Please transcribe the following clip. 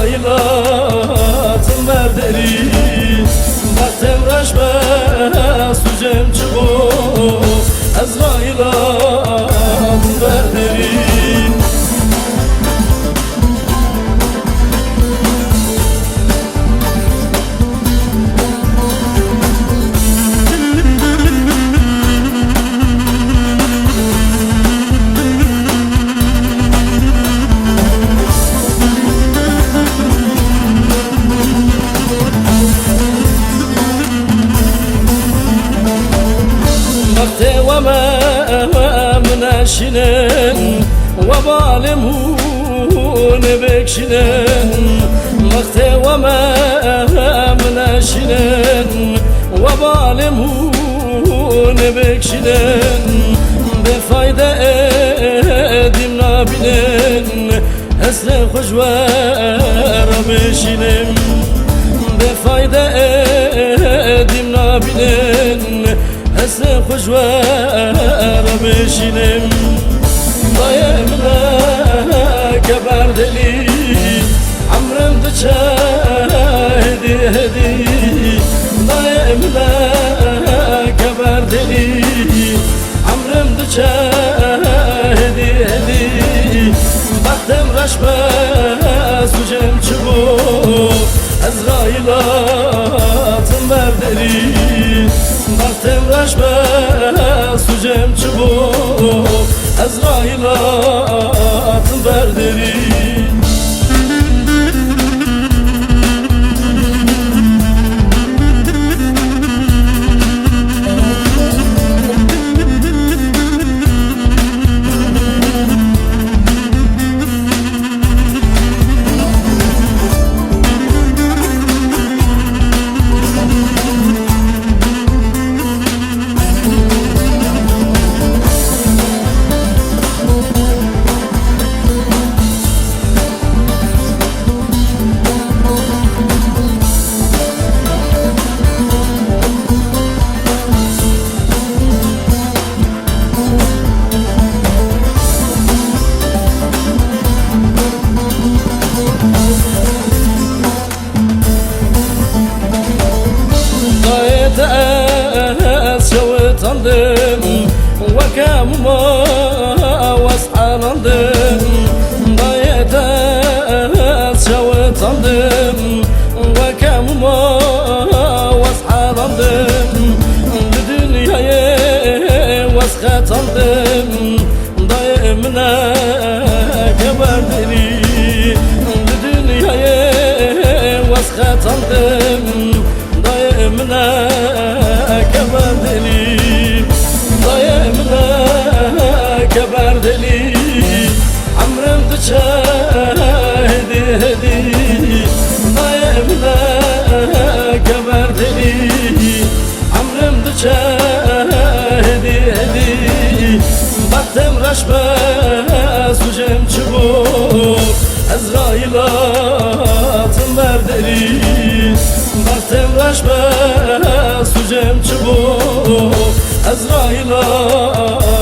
Ezrailatın berderi Baktım raşbe sucem çıbo Ezrailatın berderi مناشنن وظالمون بكشنن مخت وما مناشنن وظالمون بكشنن بفايدة ادم نابنن هسر خجوار بشنن بفايدة ادم نابنن هسه خوشوار بشینم دایمنا کبردلی عمرم دچه هدی هدی دایمنا کبردلی عمرم دچه هدی هدی بختم رشبه سوجم چبو Ezrailatın berderi Baktım raşbe sucem çubu Ezrailatın berderi وكم ما واسحالندم ضايت سويتندم وكم ما واسحالندم بدنياي واسختندم دايمنا كبردني بدنياي واسختندم دايمنا كبردني دايمنا كبردلي عمرم تشاهدي هدي دايمنا كبردلي عمرم تشاهدي هدي بختم رشبه سوجم چبو Ezrailatın berderi بختم رشبه سوجم چبو Ezrailatın